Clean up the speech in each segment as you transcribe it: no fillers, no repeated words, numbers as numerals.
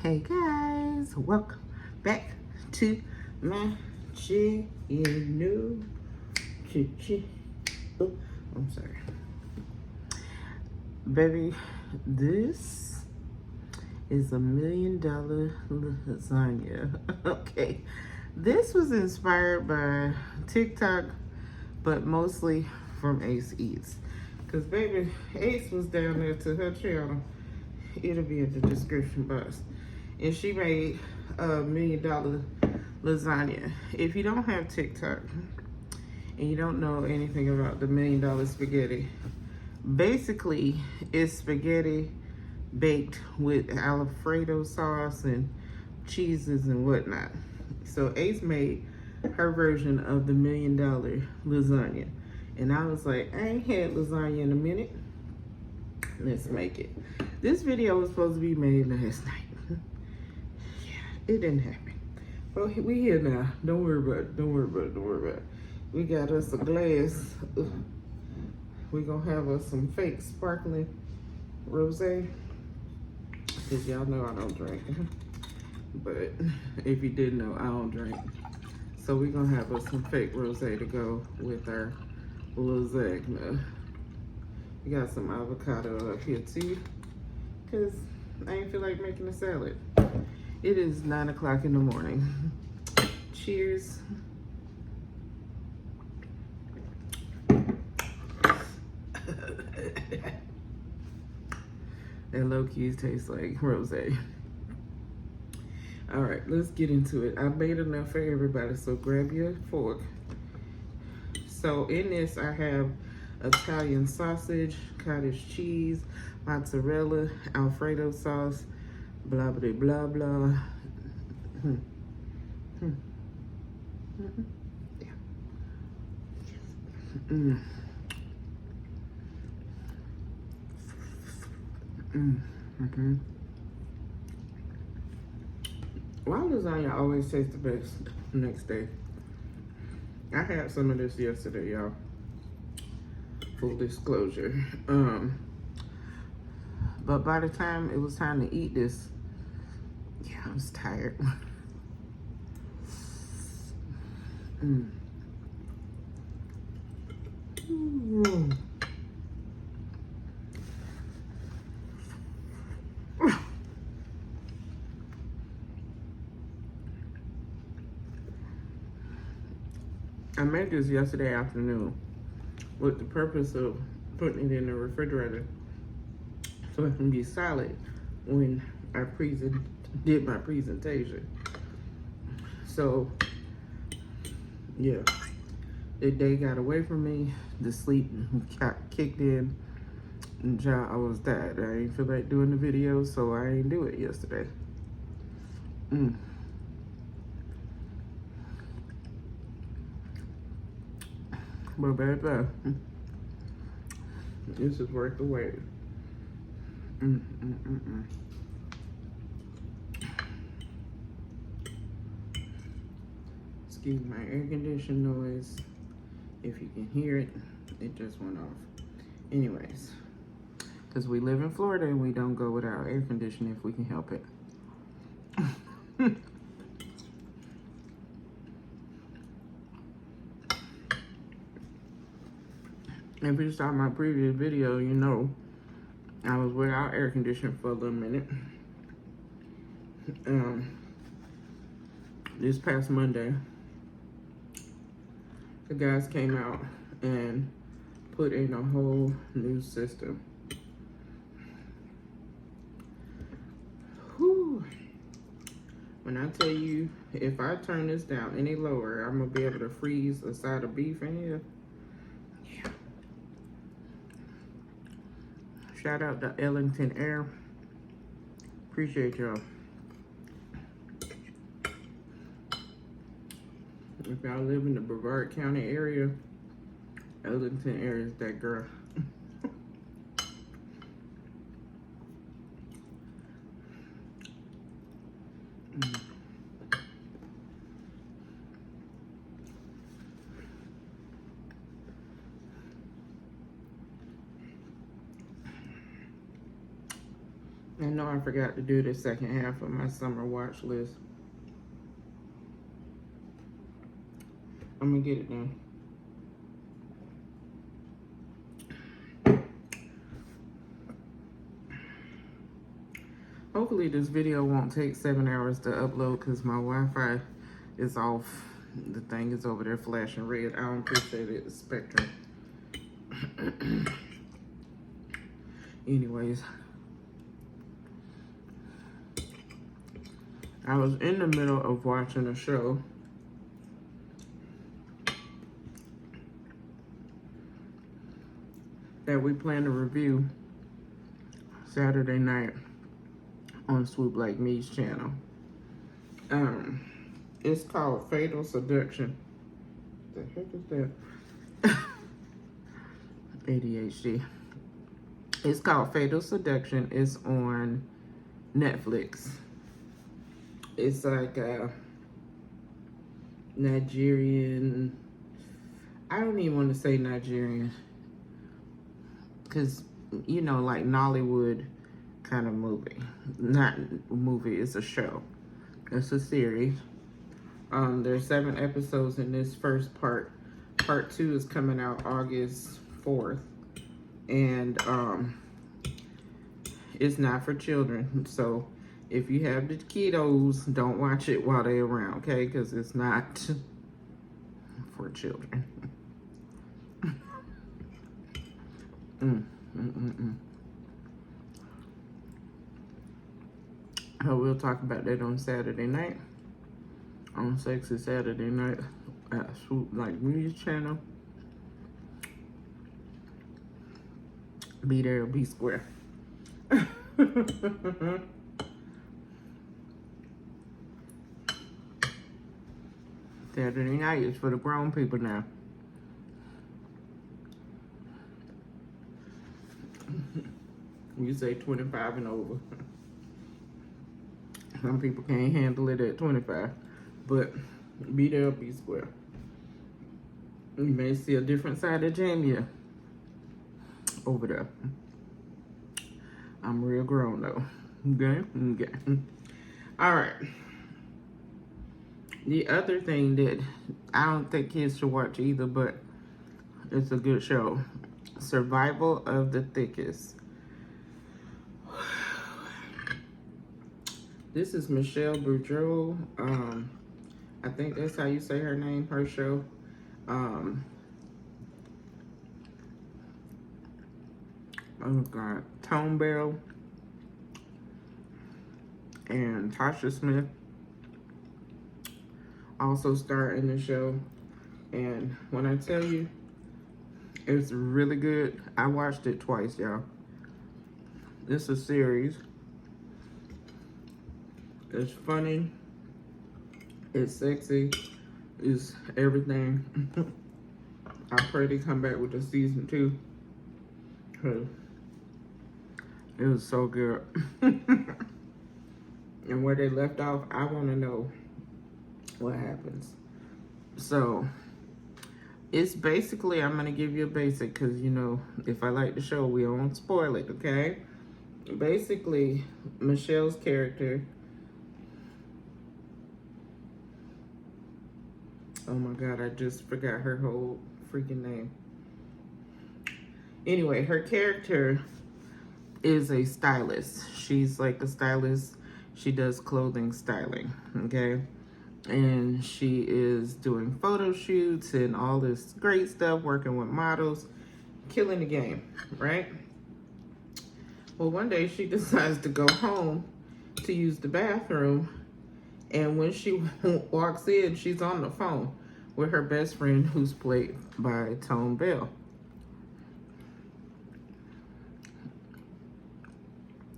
Hey guys, welcome back to my channel. Oh, I'm sorry. Baby, this is $1 million lasagna. Okay. This was inspired by TikTok, but mostly from Ace Eats. Because baby, Ace was down there to her channel. It'll be in the description box. And she made $1 million lasagna. If you don't have TikTok and you don't know anything about the $1 million spaghetti, basically it's spaghetti baked with Alfredo sauce and cheeses and whatnot. So Ace made her version of the $1 million lasagna. And I was like, I ain't had lasagna in a minute. Let's make it. This video was supposed to be made last night. It didn't happen. But we here now. Don't worry about it. Don't worry about it. Don't worry about it. We got us a glass. We're going to have us some fake sparkling rosé. Because y'all know I don't drink. But if you didn't know, I don't drink. So we're going to have us some fake rosé to go with our lasagna. We got some avocado up here too. Because I ain't feel like making a salad. It is 9 o'clock in the morning. Cheers. That low keys tastes like rosé. All right, let's get into it. I made enough for everybody, so grab your fork. So in this, I have Italian sausage, cottage cheese, mozzarella, Alfredo sauce, blah, blah, blah, blah. Yeah. Why lasagna always tastes the best the next day? I had some of this yesterday, y'all. Full disclosure. But by the time it was time to eat this, yeah, I was tired. I made this yesterday afternoon with the purpose of putting it in the refrigerator so it can be solid when I did my presentation. So, yeah, the day got away from me, the sleep got kicked in, and I was tired. I didn't feel like doing the video, so I didn't do it yesterday. But baby, this is worth the wait. Excuse my air conditioning noise. If you can hear it, it just went off. Anyways, because we live in Florida and we don't go without air conditioning if we can help it. If you saw my previous video, you know I was without air conditioning for a little minute. This past Monday, the guys came out and put in a whole new system. Whew. When I tell you, if I turn this down any lower, I'm gonna be able to freeze a side of beef in here. Yeah. Shout out to Ellington Air. Appreciate y'all. If y'all live in the Brevard County area, Ellington Air is that girl. I know I forgot to do the second half of my summer watch list. I'm gonna get it done. Hopefully this video won't take 7 hours to upload because my Wi-Fi is off. The thing is over there flashing red. I don't appreciate it, the spectrum. Anyways, I was in the middle of watching a show that we plan to review Saturday night on Swoop Like Me's channel. It's called Fatal Seduction. The heck is that? ADHD. It's called Fatal Seduction. It's on Netflix. It's like a Nigerian, I don't even want to say Nigerian, because, you know, like Nollywood kind of movie. Not movie, it's a show. It's a series. There's 7 episodes in this first part. Part 2 is coming out August 4th. And it's not for children. So if you have the kiddos, don't watch it while they're around, okay? Because it's not for children. We'll talk about that on Saturday night. On Sexy Saturday Night at Swoop Like Me's channel. Be there or be square. Saturday night is for the grown people now. You say 25 and over. Some people can't handle it at 25. But be there or be square. You may see a different side of Jamie over there. I'm real grown though. Okay? Okay. Alright. The other thing that I don't think kids should watch either, but it's a good show. Survival of the Thickest. This is Michelle Boudreau. I think that's how you say her name, her show. Oh God, Tone Bell and Tasha Smith also star in the show. And when I tell you, it's really good. I watched it twice, y'all. It's a series. It's funny. It's sexy. It's everything. I pray they come back with a season 2. Cause it was so good. And where they left off, I want to know what happens. So, it's basically, I'm going to give you a basic, because, you know, if I like the show, we won't spoil it, okay? Basically, Michelle's character, oh my God, I just forgot her whole freaking name. Anyway, her character is a stylist. She's like a stylist. She does clothing styling, okay? And she is doing photo shoots and all this great stuff, working with models, killing the game, right? Well, one day she decides to go home to use the bathroom, and when she walks in, she's on the phone with her best friend, who's played by Tone Bell.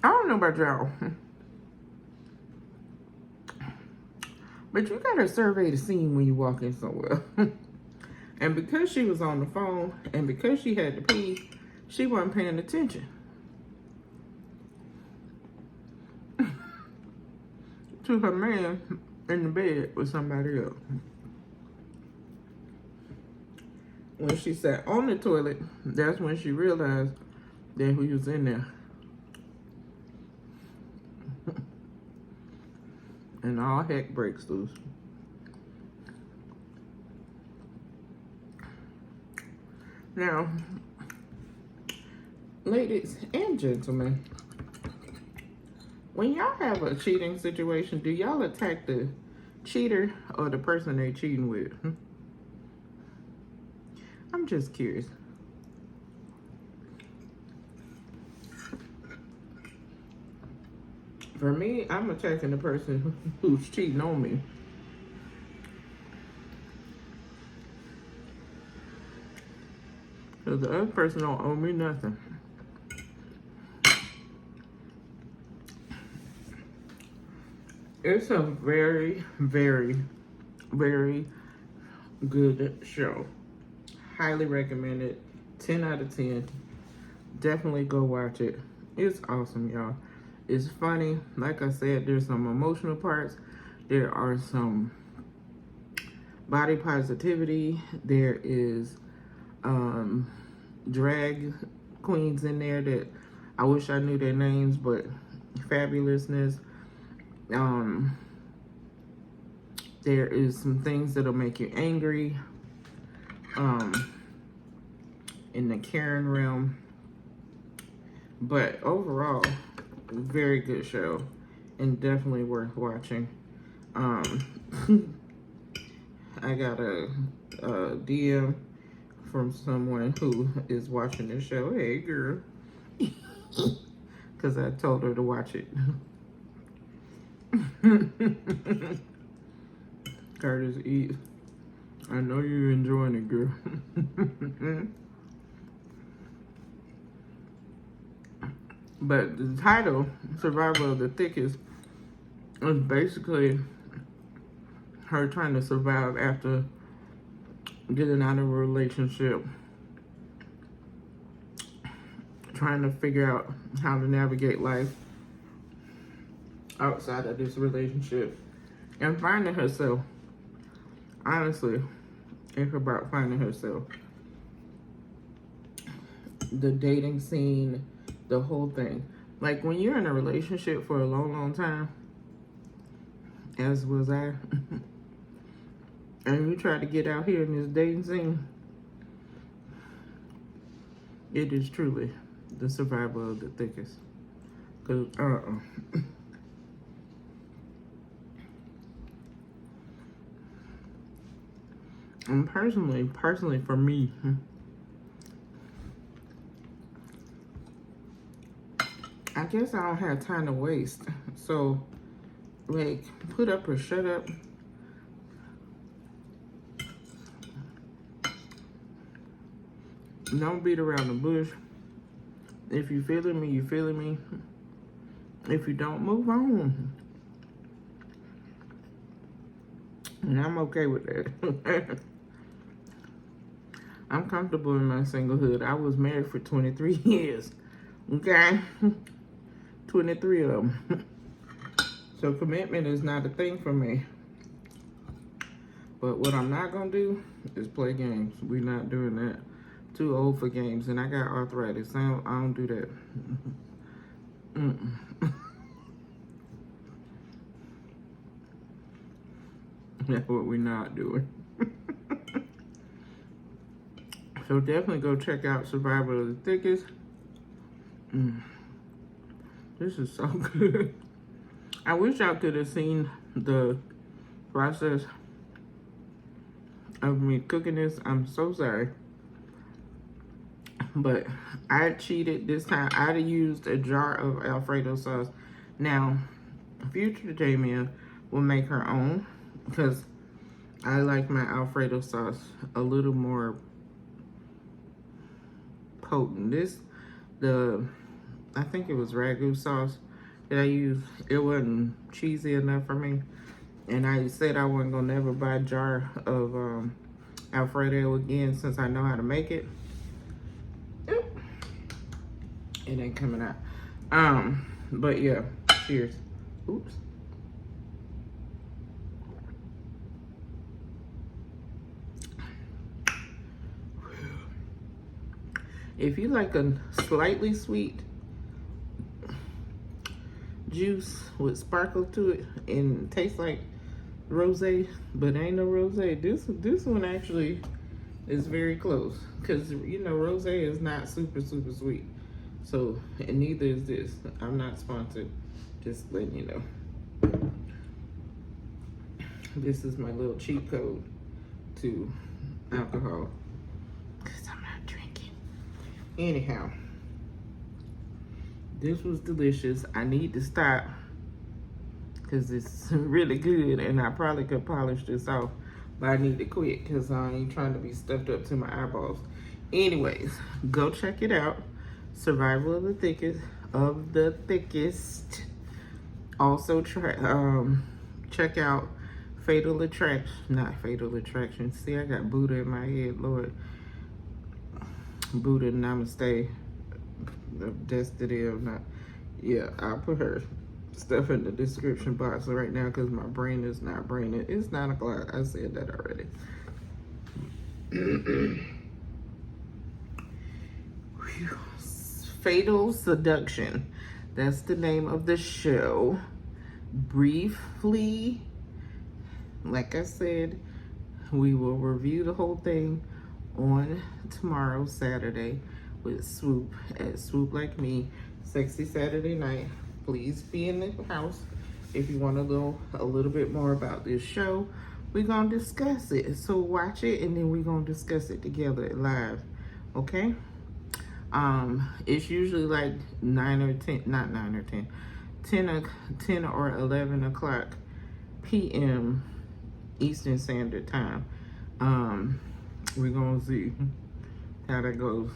I don't know about y'all, but you gotta survey the scene when you walk in somewhere. And because she was on the phone and because she had to pee, she wasn't paying attention to her man in the bed with somebody else. When she sat on the toilet, that's when she realized that he was in there. and all heck breaks loose. Now, ladies and gentlemen, when y'all have a cheating situation, do y'all attack the cheater or the person they cheating with? I'm just curious. For me, I'm attacking the person who's cheating on me. Because the other person don't owe me nothing. It's a very, very, very good show. Highly recommended. 10 out of 10. Definitely go watch it. It's awesome, y'all. It's funny. Like I said, there's some emotional parts. There are some body positivity. There is drag queens in there that I wish I knew their names, but fabulousness. There is some things that'll make you angry. In the Karen realm. But overall, very good show and definitely worth watching. I got a DM from someone who is watching the show. Hey, girl. Because I told her to watch it. Curtis E. I know you're enjoying it, girl. But the title, Survival of the Thickest, is basically her trying to survive after getting out of a relationship, trying to figure out how to navigate life outside of this relationship, and finding herself. Honestly, it's about finding herself. The dating scene, the whole thing. Like, when you're in a relationship for a long, long time, as was I, and you try to get out here in this dating scene, it is truly the survival of the thickest. Cause and personally for me, I guess I don't have time to waste. So, like, put up or shut up. Don't beat around the bush. If you feeling me, you feeling me. If you don't, move on. And I'm okay with that. I'm comfortable in my singlehood. I was married for 23 years. Okay? 23 of them. So commitment is not a thing for me. But what I'm not going to do is play games. We're not doing that. Too old for games. And I got arthritis. I don't do that. That's what we're not doing. So definitely go check out Survival of the Thickest. This is so good. I wish y'all could have seen the process of me cooking this. I'm so sorry. But I cheated this time. I'd have used a jar of Alfredo sauce. Now, future Jamia will make her own, because I like my Alfredo sauce a little more potent. I think it was ragu sauce that I used. It wasn't cheesy enough for me. And I said I wasn't gonna never buy a jar of Alfredo again since I know how to make it. Oop. It ain't coming out. But yeah, cheers. Oops. If you like a slightly sweet, juice with sparkle to it and tastes like rosé, but ain't no rosé. This one actually is very close, because you know rosé is not super sweet. So, and neither is this. I'm not sponsored, just letting you know. This is my little cheat code to alcohol, because I'm not drinking. Anyhow, this was delicious. I need to stop because it's really good, and I probably could polish this off, but I need to quit because I ain't trying to be stuffed up to my eyeballs. Anyways, go check it out. Survival of the Thickest. Also, check out Fatal Attraction. Not Fatal Attraction. See, I got Buddha in my head, Lord. Buddha Namaste. Destiny or not. Yeah, I'll put her stuff in the description box right now because my brain is not braining. It's 9 o'clock. I said that already. Fatal Seduction. That's the name of the show. Briefly, like I said, we will review the whole thing on tomorrow, Saturday, with Swoop at Swoop Like Me. Sexy Saturday night. Please be in the house if you want to know a little bit more about this show. We're going to discuss it. So watch it, and then we're going to discuss it together live. Okay? It's usually like 9 or 10, not 9 or 10, 10 or 11 o'clock p.m. Eastern Standard Time. We're going to see how that goes.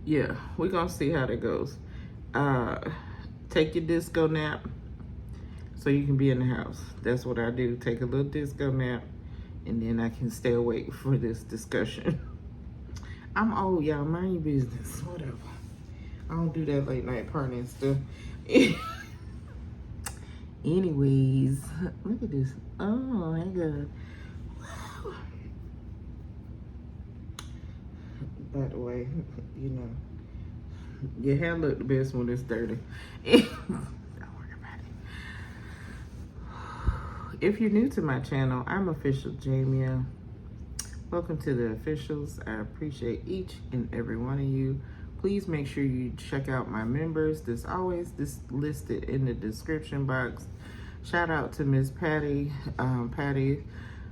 Yeah, we're going to see how that goes. Take your disco nap so you can be in the house. That's what I do. Take a little disco nap, and then I can stay awake for this discussion. I'm old, y'all. Mind your business. Whatever. I don't do that late night partying stuff. Anyways, look at this. Oh my God. By the way, you know, your hair look the best when it's dirty. Don't worry about it. If you're new to my channel, I'm Official Jamia. Welcome to the officials. I appreciate each and every one of you. Please make sure you check out my members. There's always this listed in the description box. Shout out to Miss Patty, Patty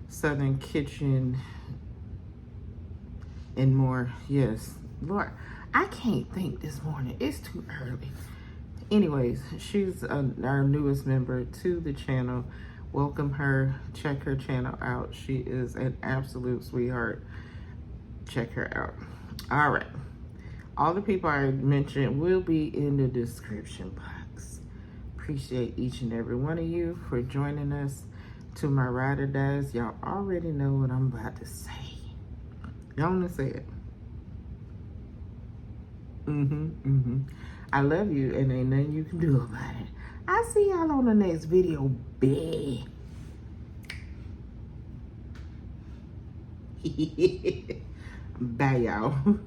Southern Kitchen, and more. Yes, Lord, I can't think this morning. It's too early. Anyways, she's our newest member to the channel. Welcome her. Check her channel out. She is an absolute sweetheart. Check her out. All right. All the people I mentioned will be in the description box. Appreciate each and every one of you for joining us. To my ride or dies, y'all already know what I'm about to say. Y'all want to say it? I love you, and ain't nothing you can do about it. I'll see y'all on the next video, babe. Bye, y'all.